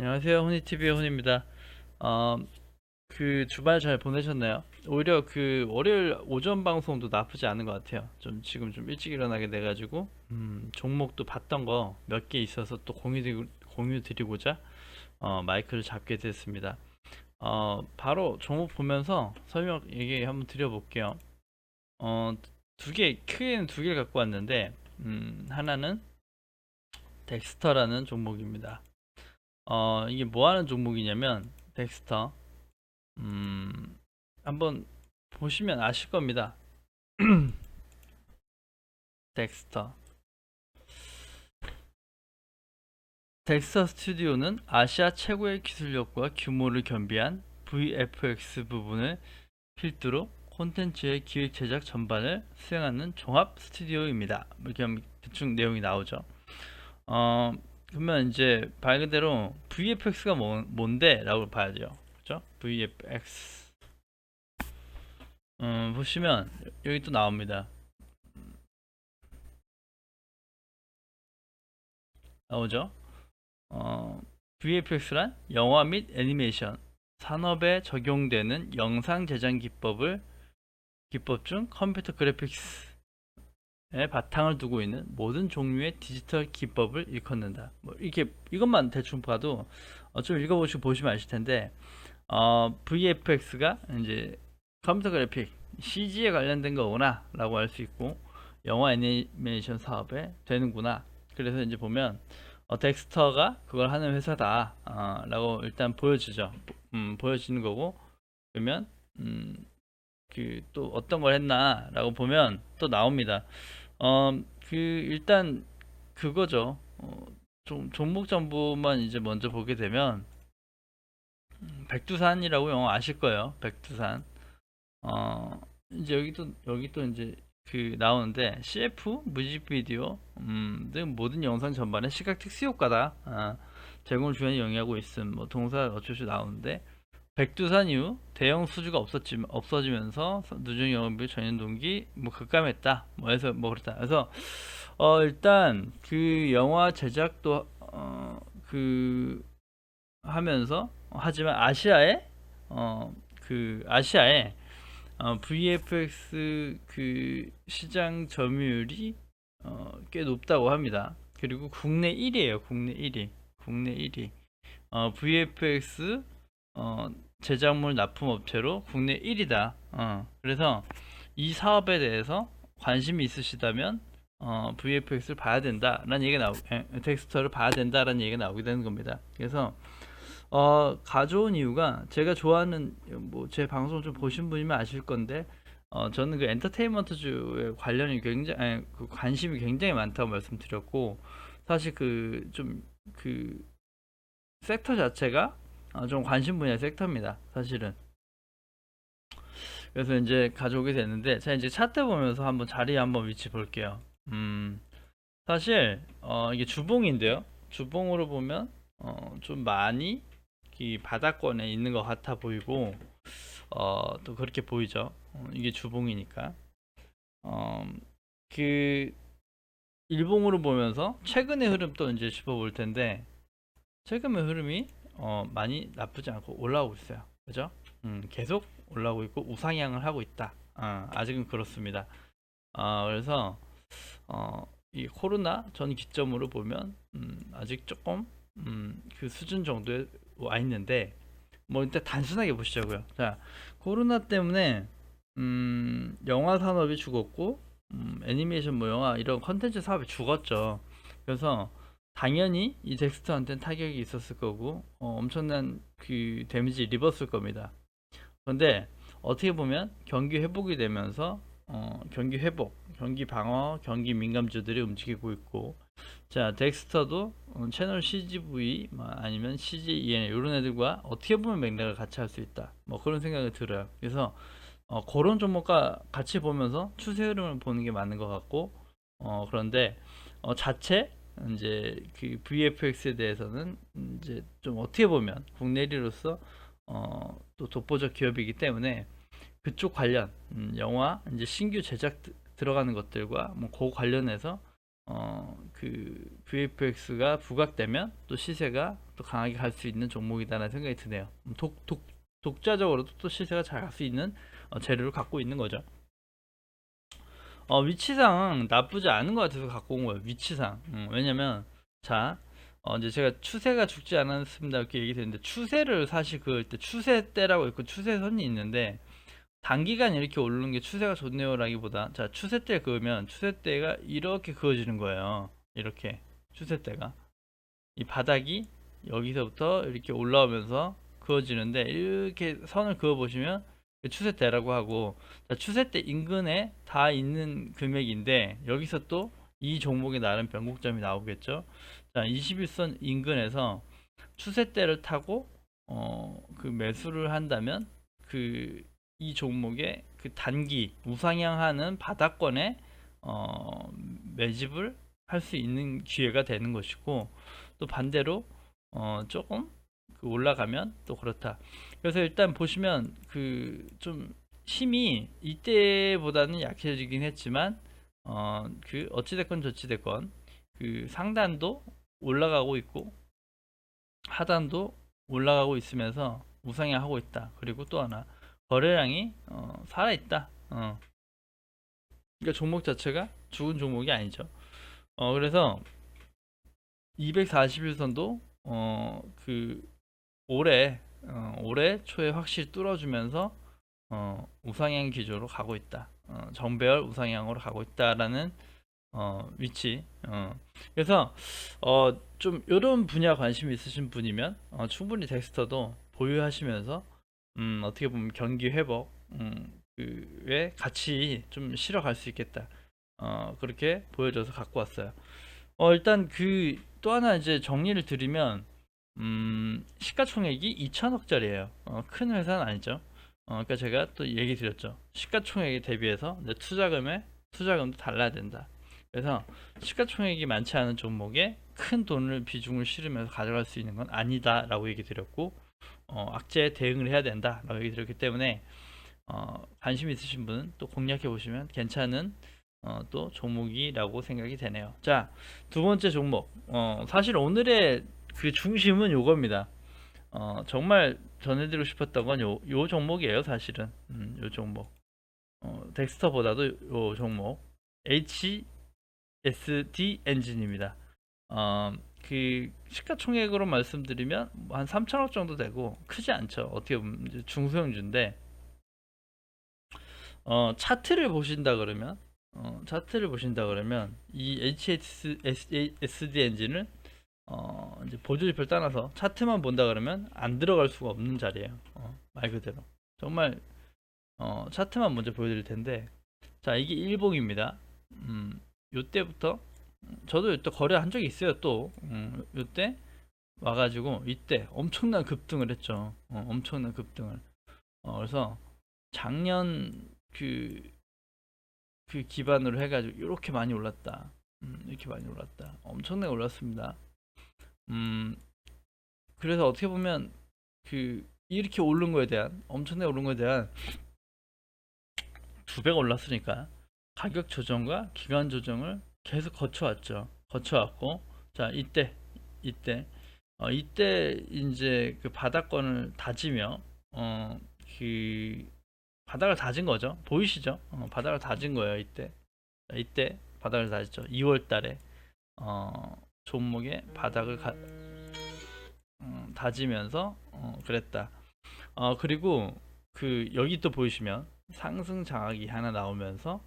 안녕하세요. 훈이TV의 훈입니다. 어, 주말 잘 보내셨나요? 오히려 월요일 오전 방송도 나쁘지 않은 것 같아요. 지금 좀 일찍 일어나게 돼가지고, 종목도 봤던 거 몇 개 있어서 또 공유 드리고자, 마이크를 잡게 됐습니다. 바로 종목 보면서 설명 얘기 한번 드려볼게요. 어, 크게는 두 개를 갖고 왔는데, 하나는 덱스터라는 종목입니다. 이게 뭐 하는 종목이냐면, 덱스터. 음, 한번 보시면 아실 겁니다. 덱스터. 덱스터 스튜디오는 아시아 최고의 기술력과 규모를 겸비한 VFX 부분을 필두로 콘텐츠의 기획 제작 전반을 수행하는 종합 스튜디오입니다. 이렇게 하면 대충 내용이 나오죠. 어, 그러면 이제 말 그대로 VFX가 뭔데? 라고 봐야죠. 그죠? VFX. 보시면 여기 또 나옵니다. 나오죠? 어, VFX란 영화 및 애니메이션 산업에 적용되는 영상 제작 기법 중 컴퓨터 그래픽스의 바탕을 두고 있는 모든 종류의 디지털 기법을 일컫는다. 뭐 이렇게 이것만 대충 봐도 좀 읽어보시고 보시면 아실 텐데 VFX가 이제 컴퓨터 그래픽 CG에 관련된 거구나라고 할 수 있고 영화 애니메이션 사업에 되는구나. 그래서 이제 보면 덱스터가 그걸 하는 회사다 라고 일단 보여주죠. 보여지는 거고 그러면 음, 또 어떤 걸 했나 라고 보면 또 나옵니다. 일단 그거죠. 종목 정보만 이제 먼저 보게 되면 백두산이라고 영어 아실 거예요. 백두산. 어, 이제 여기 또 이제 나오는데 CF 뮤직비디오 등 모든 영상 전반에 시각 특수 효과다. 제공을 주연이 영위하고 있음. 뭐 동사 어쩌고 나오는데 백두산 이후 대형 수주가 없어지면서 누적 영업이 전년 동기 뭐 급감했다. 뭐 해서 뭐 그렇다. 그래서 일단 영화 제작도 하면서 하지만 아시아에 VFX 시장 점유율이 꽤 높다고 합니다. 그리고 국내 1위에요. 국내 1위. 국내 1위. VFX 어, 제작물 납품 업체로 국내 1위다. 그래서 이 사업에 대해서 관심이 있으시다면 VFX를 봐야 된다라는 텍스터를 봐야 된다라는 얘기가 나오게 되는 겁니다. 그래서 가져온 이유가 제가 좋아하는 뭐 제 방송 좀 보신 분이면 아실 건데 저는 그 엔터테인먼트주에 관련이 관심이 굉장히 많다고 말씀드렸고 사실 섹터 자체가 좀 관심 분야 섹터입니다. 사실은. 그래서 이제 가져오게 됐는데 제가 이제 차트 보면서 한번 자리 한번 위치 볼게요. 사실 이게 주봉인데요. 주봉으로 보면 좀 많이 이 바닥권에 있는 것 같아 보이고 또 그렇게 보이죠. 이게 주봉이니까. 어, 그 일봉으로 보면서 최근의 흐름 또 이제 짚어볼 텐데 최근의 흐름이 많이 나쁘지 않고 올라오고 있어요. 그죠? 계속 올라오고 있고 우상향을 하고 있다. 아직은 그렇습니다. 그래서 이 코로나 전 기점으로 보면 아직 조금 그 수준 정도에 와 있는데 뭐 일단 단순하게 보시자고요. 자, 코로나 때문에 영화 산업이 죽었고 애니메이션 뭐 영화 이런 컨텐츠 사업이 죽었죠. 그래서 당연히 이 덱스터한테는 타격이 있었을 거고 엄청난 그 데미지를 입었을 겁니다. 그런데 어떻게 보면 경기 회복이 되면서 경기 회복, 경기 방어, 경기 민감주들이 움직이고 있고 자 덱스터도 채널 CGV 아니면 CGEN 이런 애들과 어떻게 보면 맥락을 같이 할 수 있다 뭐 그런 생각이 들어요. 그래서 그런 종목과 같이 보면서 추세 흐름을 보는 게 맞는 것 같고 그런데 자체 이제 그 VFX에 대해서는 이제 좀 어떻게 보면 국내 1위로서 또 독보적 기업이기 때문에 그쪽 관련 영화 이제 신규 제작 들어가는 것들과 뭐 그 관련해서 그 VFX가 부각되면 또 시세가 또 강하게 갈 수 있는 종목이다라는 생각이 드네요. 독자적으로도 또 시세가 잘 갈 수 있는 재료를 갖고 있는 거죠. 위치상 나쁘지 않은 것 같아서 갖고 온 거예요. 위치상. 왜냐면 자, 이제 제가 추세가 죽지 않았습니다 이렇게 얘기 드렸는데, 추세를 사실 그을 때 추세대라고 있고 추세선이 있는데, 단기간 이렇게 오르는 게 추세가 좋네요라기보다, 자, 추세대 그으면 추세대가 이렇게 그어지는 거예요. 이렇게 추세대가 이 바닥이 여기서부터 이렇게 올라오면서 그어지는데, 이렇게 선을 그어 보시면 추세대라고 하고, 자, 추세대 인근에 다 있는 금액인데, 여기서 또 이 종목에 나름 변곡점이 나오겠죠. 자, 21선 인근에서 추세대를 타고 그 매수를 한다면, 그 이 종목의 그 단기 우상향하는 바닥권에 매집을 할 수 있는 기회가 되는 것이고, 또 반대로 조금 그 올라가면 또 그렇다. 그래서 일단 보시면 그 좀 힘이 이때보다는 약해지긴 했지만, 그 어찌됐건 저찌됐건 그 상단도 올라가고 있고 하단도 올라가고 있으면서 우상향하고 있다. 그리고 또 하나, 거래량이 살아있다. 그러니까 종목 자체가 죽은 종목이 아니죠. 그래서 241선도 그 올해 초에 확실히 뚫어주면서 우상향 기조로 가고 있다. 정배열 우상향으로 가고 있다라는 위치. 그래서 좀 이런 분야 관심 있으신 분이면 충분히 덱스터도 보유하시면서 어떻게 보면 경기 회복 그에 같이 좀 실어갈 수 있겠다. 그렇게 보여줘서 갖고 왔어요. 일단 그 또 하나 이제 정리를 드리면, 시가총액이 2천억짜리예요. 큰 회사는 아니죠. 그러니까 제가 또 얘기 드렸죠. 시가총액에 대비해서 이제 투자금도 달라야 된다. 그래서 시가총액이 많지 않은 종목에 큰 돈을 비중을 실으면서 가져갈 수 있는 건 아니다라고 얘기 드렸고, 악재에 대응을 해야 된다라고 얘기 드렸기 때문에 관심 있으신 분은 또 공략해 보시면 괜찮은 또 종목이라고 생각이 되네요. 자, 두 번째 종목. 사실 오늘의 그 중심은 요겁니다. 정말 전해드리고 싶었던 건 요 종목이에요, 사실은. 요 종목. 덱스터보다도 요 종목. HSD 엔진입니다. 그 시가총액으로 말씀드리면 한 3천억 정도 되고 크지 않죠. 어떻게 보면 이제 중소형주인데, 차트를 보신다 그러면 이 HSD 엔진을 이제 보조지표를 따라서 차트만 본다 그러면 안 들어갈 수가 없는 자리예요. 말 그대로 정말 차트만 먼저 보여드릴 텐데, 자, 이게 일봉입니다. 요때부터 저도 이때 거래한 적이 있어요. 또 요때 와가지고 이때 엄청난 급등을 했죠. 엄청난 급등을. 그래서 작년 그 기반으로 해가지고 이렇게 많이 올랐다. 이렇게 많이 올랐다. 엄청나게 올랐습니다. 그래서 어떻게 보면 그 이렇게 오른 거에 대한, 엄청나게 오른 거에 대한 두 배가 올랐으니까 가격 조정과 기간 조정을 계속 거쳐왔고, 자, 이때 이제 그 바닥권을 다지며 그 바닥을 다진 거죠. 보이시죠? 바닥을 다진 거예요. 이때 바닥을 다졌죠. 2월 달에 종목의 바닥을 다지면서 그랬다. 그리고 그 여기 또 보이시면 상승 장악이 하나 나오면서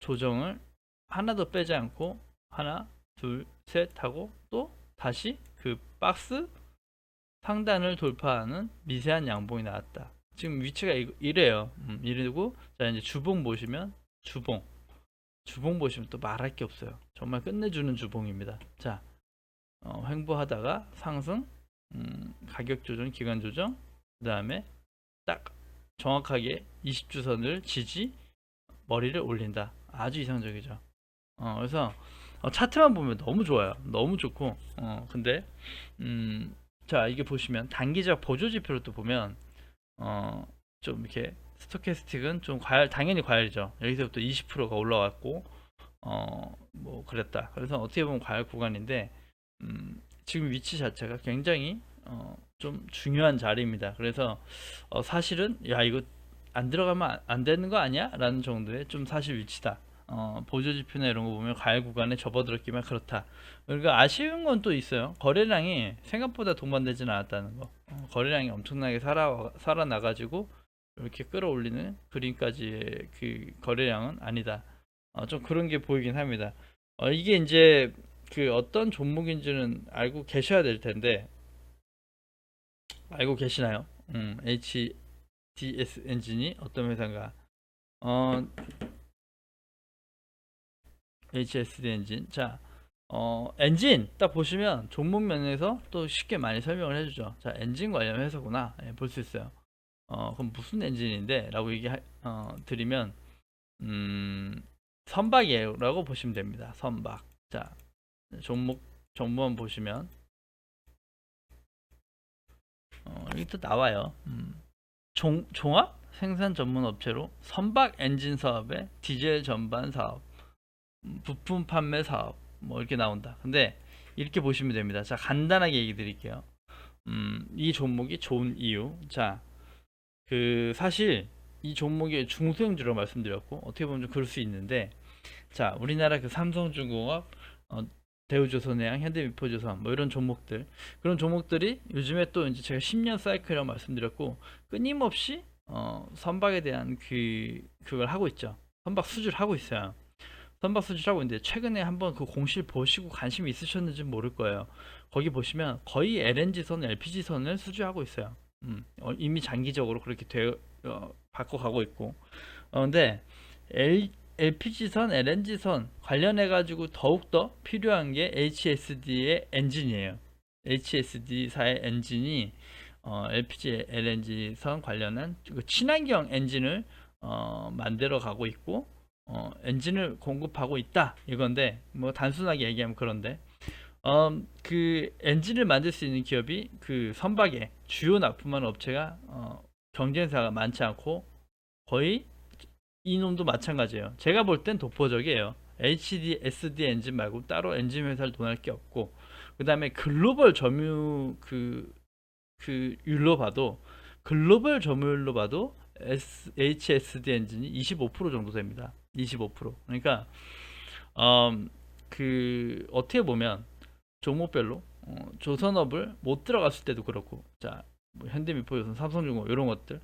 조정을 하나도 빼지 않고 하나, 둘, 셋 하고 또 다시 그 박스 상단을 돌파하는 미세한 양봉이 나왔다. 지금 위치가 이래요. 이러고, 자, 이제 주봉 보시면 주봉 보시면 또 말할 게 없어요. 정말 끝내주는 주봉입니다. 자, 횡보하다가 상승, 가격 조정, 기간 조정, 그 다음에 딱 정확하게 20주선을 지지, 머리를 올린다. 아주 이상적이죠. 그래서 차트만 보면 너무 좋아요. 너무 좋고, 근데 자, 이게 보시면 단기적 보조 지표로 또 보면 좀 이렇게 스토캐스틱은 좀 당연히 과열이죠. 여기서부터 20%가 올라왔고, 뭐 그랬다. 그래서 어떻게 보면 과열 구간인데 지금 위치 자체가 굉장히 좀 중요한 자리입니다. 그래서 사실은 야 이거 안 들어가면 안 되는 거 아니야? 라는 정도의 좀 사실 위치다. 보조 지표나 이런 거 보면 과열 구간에 접어들었기만 그렇다. 그러니까 아쉬운 건 또 있어요. 거래량이 생각보다 동반되지는 않았다는 거. 거래량이 엄청나게 살아나가지고 이렇게 끌어올리는 그림까지의 그 거래량은 아니다. 좀 그런 게 보이긴 합니다. 이게 이제 그 어떤 종목인지는 알고 계셔야 될 텐데 알고 계시나요? HDS 엔진이 어떤 회사인가? 어, HSD 엔진. 자, 엔진 딱 보시면 종목 면에서 또 쉽게 많이 설명을 해주죠. 자, 엔진 관련 회사구나. 볼 수 있어요. 그럼 무슨 엔진인데? 라고 드리면, 선박이에요라고 보시면 됩니다. 선박. 자, 종목만 보시면, 여기 또 나와요. 종합 생산 전문 업체로 선박 엔진 사업에 디젤 전반 사업, 부품 판매 사업, 뭐 이렇게 나온다. 근데 이렇게 보시면 됩니다. 자, 간단하게 얘기 드릴게요. 이 종목이 좋은 이유. 자, 그 사실 이 종목의 중소형주로 말씀드렸고 어떻게 보면 좀 그럴 수 있는데, 자, 우리나라 그 삼성중공업, 대우조선해양, 현대미포조선 뭐 이런 종목들, 그런 종목들이 요즘에 또 이제 제가 10년 사이클이라고 말씀드렸고 끊임없이 선박에 대한 그걸 하고 있죠. 선박 수주를 하고 있어요. 선박 수주를 하고 있는데 최근에 한번 그 공실 보시고 관심 있으셨는지 모를 거예요. 거기 보시면 거의 LNG선, LPG선을 수주하고 있어요. 이미 장기적으로 그렇게 바꿔가고 있고. 근데 LPG선, LNG선 관련해가지고 더욱더 필요한 게 HSD의 엔진이에요. HSD사의 엔진이 LPG, LNG선 관련한 그 친환경 엔진을 만들어 가고 있고, 엔진을 공급하고 있다 이건데, 뭐 단순하게 얘기하면 그런데 그 엔진을 만들 수 있는 기업이 그 선박에 주요 납품하는 업체가 경쟁사가 많지 않고 거의 이놈도 마찬가지예요. 제가 볼 땐 독보적이에요. HD, SD 엔진 말고 따로 엔진 회사를 논할 게 없고, 그 다음에 글로벌 점유 율로 봐도, 글로벌 점유율로 봐도 HSD 엔진이 25% 정도 됩니다. 25%. 그러니까 어떻게 보면 종목별로 조선업을 못 들어갔을 때도 그렇고, 자, 뭐 현대미포조선, 삼성중공업 이런 것들,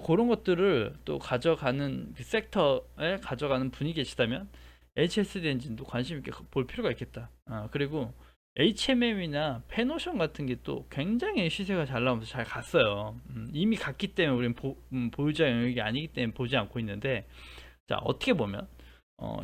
그런 것들을 또 가져가는 그 섹터에 가져가는 분이 계시다면 HSD 엔진도 관심 있게 볼 필요가 있겠다. 그리고 HMM이나 페노션 같은 게 또 굉장히 시세가 잘 나오면서 잘 갔어요. 이미 갔기 때문에 우리는 보유자 영역이 아니기 때문에 보지 않고 있는데, 자, 어떻게 보면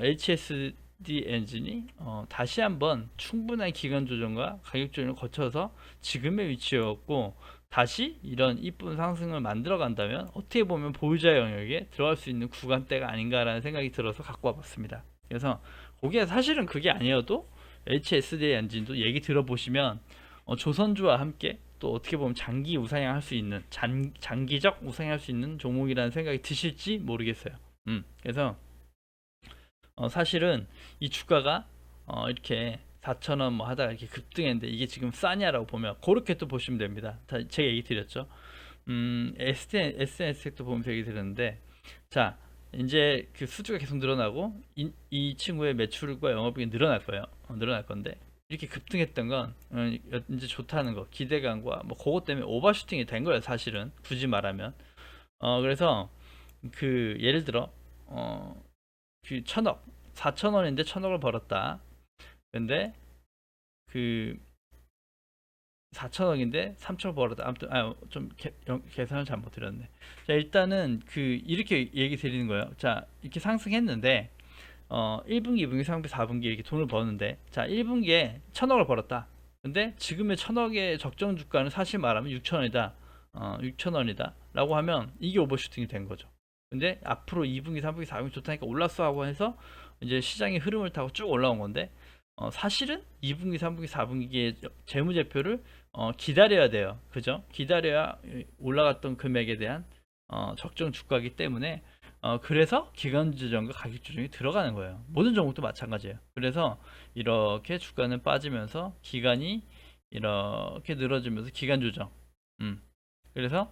HSD 엔진이 다시 한번 충분한 기간 조정과 가격 조정을 거쳐서 지금의 위치였고, 다시 이런 이쁜 상승을 만들어 간다면 어떻게 보면 보유자 영역에 들어갈 수 있는 구간대가 아닌가라는 생각이 들어서 갖고 와봤습니다. 그래서 그게 사실은 그게 아니어도 HSD 엔진도 얘기 들어보시면 조선주와 함께 또 어떻게 보면 장기 우상향할 수 있는 장기적 우상향할 수 있는 종목이라는 생각이 드실지 모르겠어요. 그래서 사실은 이 주가가 이렇게 4,000원 뭐 하다가 이렇게 급등했는데 이게 지금 싸냐라고 보면 그렇게 또 보시면 됩니다. 제가 얘기 드렸죠. SNS도 보면서 얘기 드렸는데, 자, 이제 그 수주가 계속 늘어나고 이 친구의 매출과 영업이익이 늘어날 거예요. 늘어날 건데 이렇게 급등했던 건 이제 좋다는 거, 기대감과 뭐 그것 때문에 오버슈팅이 된 거예요. 사실은 굳이 말하면. 그래서 그 예를 들어 그 1,000억, 4,000원인데 1,000억을 벌었다. 근데 그 4,000억인데 3,000억 벌었다. 아무튼 좀 계산을 잘못 드렸네. 자, 일단은 그 이렇게 얘기 드리는 거예요. 자, 이렇게 상승했는데 1분기, 2분기, 3분기, 4분기 이렇게 돈을 버는데, 자, 1분기에 1,000억을 벌었다. 근데 지금의 1,000억의 적정 주가는 사실 말하면 6,000원이다. 6,000원이다. 라고 하면 이게 오버슈팅이 된 거죠. 근데 앞으로 2분기, 3분기, 4분기 좋다니까 올랐어 하고 해서 이제 시장의 흐름을 타고 쭉 올라온 건데, 사실은 2분기, 3분기, 4분기의 재무제표를 기다려야 돼요. 그죠? 기다려야 올라갔던 금액에 대한 적정 주가이기 때문에 그래서 기간 조정과 가격 조정이 들어가는 거예요. 모든 종목도 마찬가지예요. 그래서 이렇게 주가는 빠지면서 기간이 이렇게 늘어지면서 기간 조정. 그래서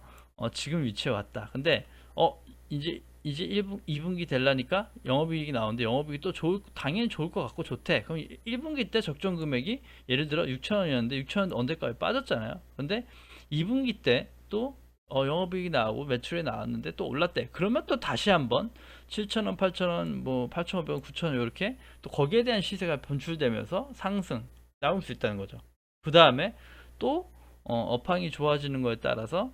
지금 위치에 왔다. 근데 이제 1분, 2분기 되려니까 영업이익이 나오는데 영업이익이 또 당연히 좋을 것 같고 좋대. 그럼 1분기 때 적정 금액이 예를 들어 6천원이었는데 6천원 언제까지 빠졌잖아요. 근데 2분기 때 또 영업이익이 나오고 매출이 나왔는데 또 올랐대. 그러면 또 다시 한번 7천원, 8천원, 뭐 8,500원, 9천원 이렇게 또 거기에 대한 시세가 변출되면서 상승 나올 수 있다는 거죠. 그 다음에 또 업황이 좋아지는 거에 따라서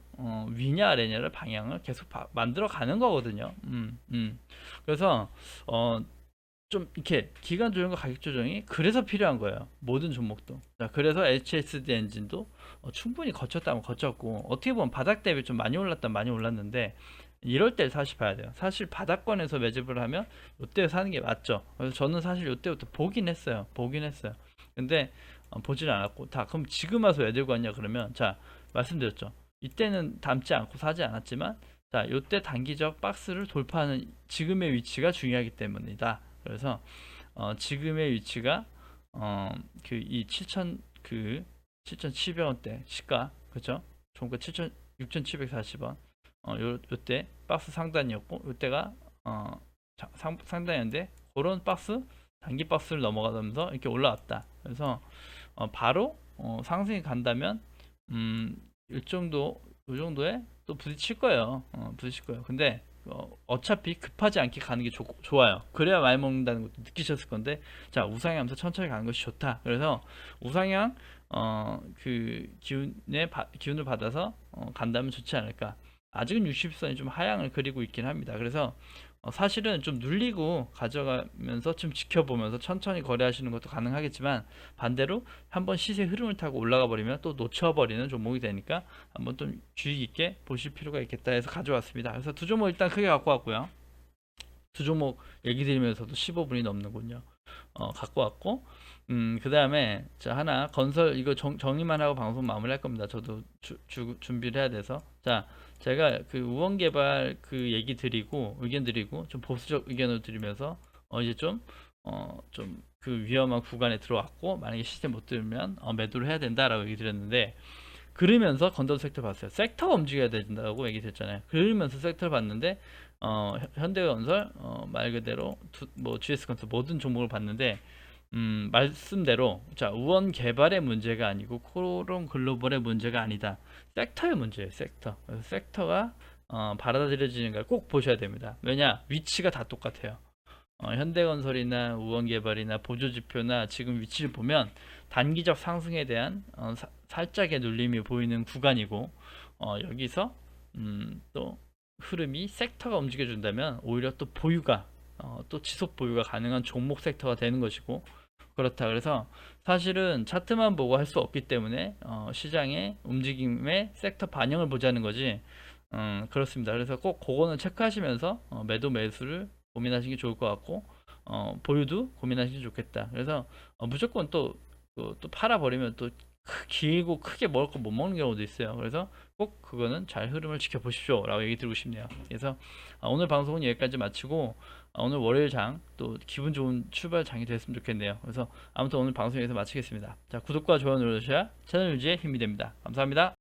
위냐 아래냐를 방향을 계속 만들어 가는 거거든요. 그래서 좀 이렇게 기간 조정과 가격 조정이 그래서 필요한 거예요. 모든 종목도. 자, 그래서 HSD 엔진도 충분히 거쳤다면 거쳤고 어떻게 보면 바닥 대비 좀 많이 올랐다 많이 올랐는데 이럴 때 사실 봐야 돼요. 사실 바닥권에서 매집을 하면 이때 사는 게 맞죠. 그래서 저는 사실 이때부터 보긴 했어요. 근데 보질 않았고 다 그럼 지금 와서 왜 들고 왔냐 그러면 자 말씀드렸죠. 이때는 담지 않고 사지 않았지만 자 이때 단기적 박스를 돌파하는 지금의 위치가 중요하기 때문이다. 그래서 지금의 위치가 그 7,700원대 시가 그죠? 종가 6,740원 요때 박스 상단이었고 요때가 상단이었는데 그런 박스 단기 박스를 넘어가면서 이렇게 올라왔다. 그래서 바로 상승이 간다면 이 정도에 또 부딪힐 거예요. 부딪힐 거예요. 근데 어차피 급하지 않게 가는 게 좋아요. 그래야 많이 먹는다는 것도 느끼셨을 건데 자 우상향하면서 천천히 가는 것이 좋다. 그래서 우상향 그 기운을 받아서 간다면 좋지 않을까. 아직은 60선이 좀 하향을 그리고 있긴 합니다. 그래서 사실은 좀 눌리고 가져가면서 좀 지켜보면서 천천히 거래하시는 것도 가능하겠지만 반대로 한번 시세 흐름을 타고 올라가 버리면 또 놓쳐버리는 종목이 되니까 한번 좀 주의 깊게 보실 필요가 있겠다 해서 가져왔습니다. 그래서 두 종목 일단 크게 갖고 왔고요. 두 종목 얘기 드리면서도 15분이 넘는군요. 갖고 왔고 그 다음에 자 하나 건설 이거 정리만 하고 방송 마무리할 겁니다. 저도 준비를 해야 돼서 자 제가 그 우원개발 그 얘기 드리고 의견 드리고 좀 보수적 의견을 드리면서 이제 좀 그 위험한 구간에 들어왔고 만약에 시스템 못 들면 매도를 해야 된다라고 얘기 드렸는데 그러면서 건설 섹터 봤어요. 섹터가 움직여야 된다고 얘기 됐잖아요. 그러면서 섹터를 봤는데 현대건설 말 그대로 뭐 GS건설 모든 종목을 봤는데 말씀대로 자 우원 개발의 문제가 아니고 코론 글로벌의 문제가 아니다. 섹터의 문제예요. 섹터. 그래서 섹터가 받아들여지는 걸 꼭 보셔야 됩니다. 왜냐 위치가 다 똑같아요. 현대건설이나 우원개발이나 보조지표나 지금 위치를 보면 단기적 상승에 대한 살짝의 눌림이 보이는 구간이고 여기서 또 흐름이 섹터가 움직여준다면 오히려 또 보유가 또 지속 보유가 가능한 종목 섹터가 되는 것이고 그렇다. 그래서 사실은 차트만 보고 할 수 없기 때문에 시장의 움직임의 섹터 반영을 보자는 거지. 그렇습니다. 그래서 꼭 그거는 체크하시면서 매도 매수를 고민하시는 게 좋을 것 같고 보유도 고민하시는 게 좋겠다. 그래서 무조건 또 팔아버리면 또 길고 크게 먹을 거 못 먹는 경우도 있어요. 그래서 꼭 그거는 잘 흐름을 지켜보십시오 라고 얘기 드리고 싶네요. 그래서 오늘 방송은 여기까지 마치고 오늘 월요일 장 또 기분 좋은 출발 장이 됐으면 좋겠네요. 그래서 아무튼 오늘 방송 여기서 마치겠습니다. 자 구독과 좋아요 눌러주셔야 채널 유지에 힘이 됩니다. 감사합니다.